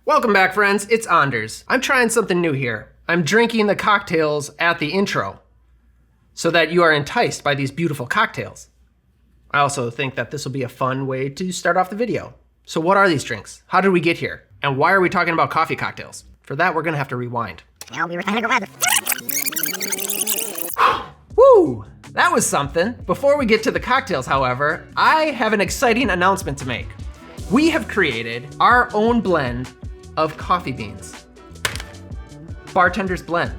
Welcome back, friends. It's Anders. I'm trying something new here. I'm drinking the cocktails at the intro so that you are enticed by these beautiful cocktails. I also think that this will be a fun way to start off the video. So what are these drinks? How did we get here? And why are we talking about coffee cocktails? For that, we're gonna have to rewind. Woo! That was something. Before we get to the cocktails, however, I have an exciting announcement to make. We have created our own blend of coffee beans. Bartender's Blend.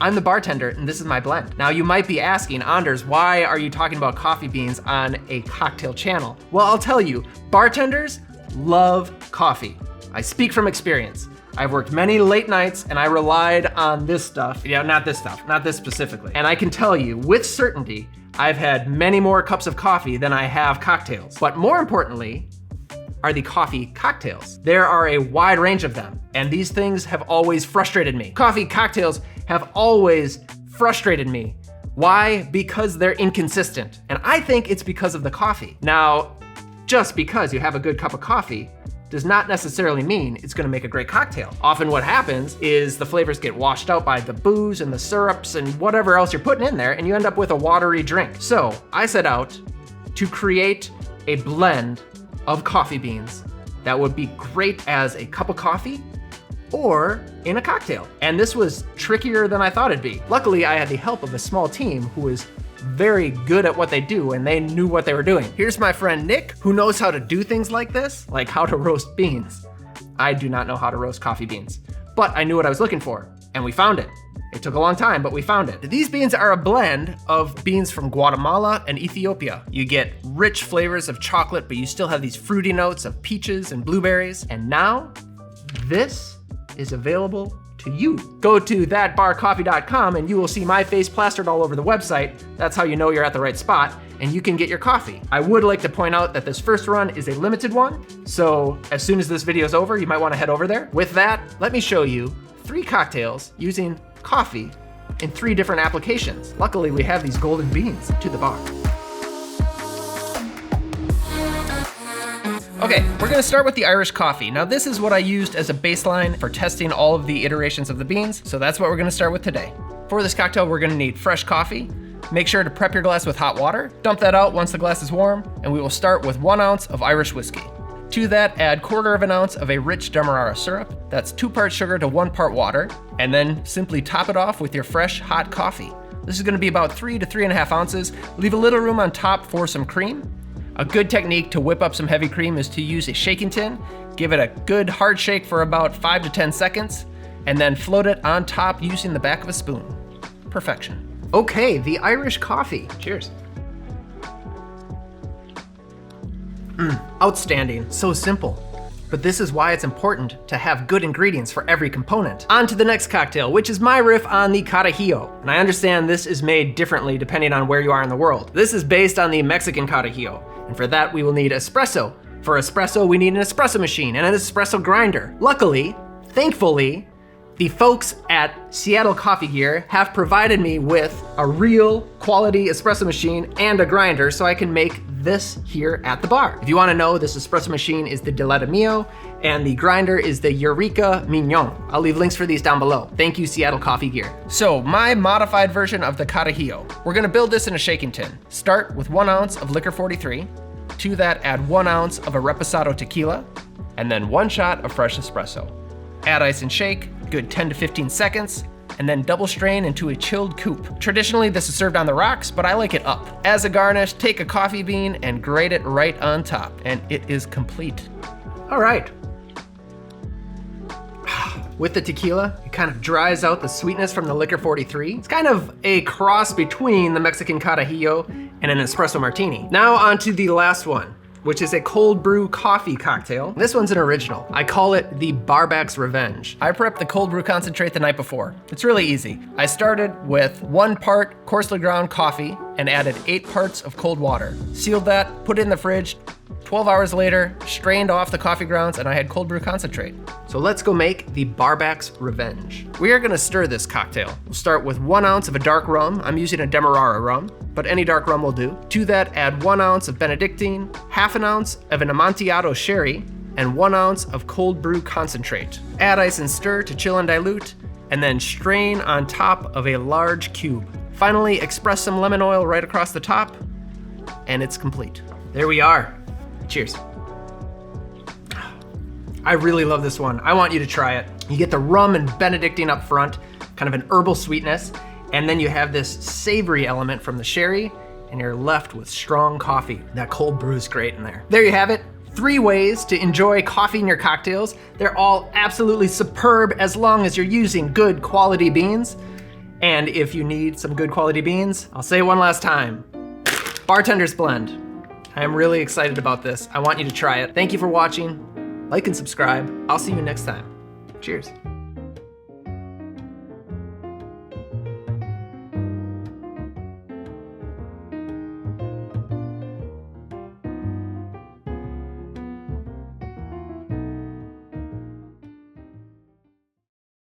I'm the bartender and this is my blend. Now you might be asking, Anders, why are you talking about coffee beans on a cocktail channel? Well, I'll tell you, bartenders love coffee. I speak from experience. I've worked many late nights and I relied on this stuff. Yeah, not this stuff, not this specifically. And I can tell you with certainty, I've had many more cups of coffee than I have cocktails. But more importantly, are the coffee cocktails. There are a wide range of them, and these things have always frustrated me. Coffee cocktails have always frustrated me. Why? Because they're inconsistent. And I think it's because of the coffee. Now, just because you have a good cup of coffee does not necessarily mean it's gonna make a great cocktail. Often what happens is the flavors get washed out by the booze and the syrups and whatever else you're putting in there, and you end up with a watery drink. So I set out to create a blend of coffee beans that would be great as a cup of coffee or in a cocktail. And this was trickier than I thought it'd be. Luckily, I had the help of a small team who was very good at what they do and they knew what they were doing. Here's my friend Nick, who knows how to do things like this, like how to roast beans. I do not know how to roast coffee beans, but I knew what I was looking for and we found it. It took a long time, but we found it. These beans are a blend of beans from Guatemala and Ethiopia. You get rich flavors of chocolate, but you still have these fruity notes of peaches and blueberries. And now, this is available to you. Go to thatbarcoffee.com and you will see my face plastered all over the website. That's how you know you're at the right spot, and you can get your coffee. I would like to point out that this first run is a limited one, so as soon as this video is over, you might want to head over there. With that, let me show you 3 cocktails using coffee in 3 different applications. Luckily, we have these golden beans to the bar. Okay, we're gonna start with the Irish coffee. Now this is what I used as a baseline for testing all of the iterations of the beans, so that's what we're gonna start with today. For this cocktail, we're gonna need fresh coffee. Make sure to prep your glass with hot water. Dump that out once the glass is warm, and we will start with 1 ounce of Irish whiskey. To that, add 1/4 ounce of a rich Demerara syrup. That's 2 parts sugar to 1 part water. And then simply top it off with your fresh hot coffee. This is gonna be about 3 to 3.5 ounces. Leave a little room on top for some cream. A good technique to whip up some heavy cream is to use a shaking tin. Give it a good hard shake for about 5 to 10 seconds, and then float it on top using the back of a spoon. Perfection. Okay, the Irish coffee. Cheers. Outstanding, so simple. But this is why it's important to have good ingredients for every component. On to the next cocktail, which is my riff on the Carajillo. And I understand this is made differently depending on where you are in the world. This is based on the Mexican Carajillo. And for that, we will need espresso. For espresso, we need an espresso machine and an espresso grinder. Luckily, thankfully, the folks at Seattle Coffee Gear have provided me with a real quality espresso machine and a grinder so I can make this here at the bar. If you wanna know, this espresso machine is the Deleta Mio and the grinder is the Eureka Mignon. I'll leave links for these down below. Thank you, Seattle Coffee Gear. So my modified version of the Carajillo. We're gonna build this in a shaking tin. Start with 1 ounce of Licor 43. To that, add 1 ounce of a Reposado Tequila, and then 1 shot of fresh espresso. Add ice and shake, good 10 to 15 seconds, and then double strain into a chilled coupe. Traditionally, this is served on the rocks, but I like it up. As a garnish, take a coffee bean and grate it right on top, and it is complete. All right. With the tequila, it kind of dries out the sweetness from the Licor 43. It's kind of a cross between the Mexican Carajillo and an espresso martini. Now on to the last one, which is a cold brew coffee cocktail. This one's an original. I call it the BARBACK'S Revenge. I prepped the cold brew concentrate the night before. It's really easy. I started with 1 part coarsely ground coffee and added 8 parts of cold water. Sealed that, put it in the fridge. 12 hours later, strained off the coffee grounds and I had cold brew concentrate. So let's go make the BARBACK'S Revenge. We are gonna stir this cocktail. We'll start with 1 ounce of a dark rum. I'm using a Demerara rum, but any dark rum will do. To that, add 1 ounce of Benedictine, 1/2 ounce of an Amontillado sherry, and 1 ounce of cold brew concentrate. Add ice and stir to chill and dilute, and then strain on top of a large cube. Finally, express some lemon oil right across the top, and it's complete. There we are. Cheers. I really love this one. I want you to try it. You get the rum and Benedictine up front, kind of an herbal sweetness, and then you have this savory element from the sherry, and you're left with strong coffee. That cold brew is great in there. There you have it. 3 ways to enjoy coffee in your cocktails. They're all absolutely superb as long as you're using good quality beans. And if you need some good quality beans, I'll say it one last time. Bartender's Blend. I am really excited about this. I want you to try it. Thank you for watching. Like and subscribe. I'll see you next time. Cheers.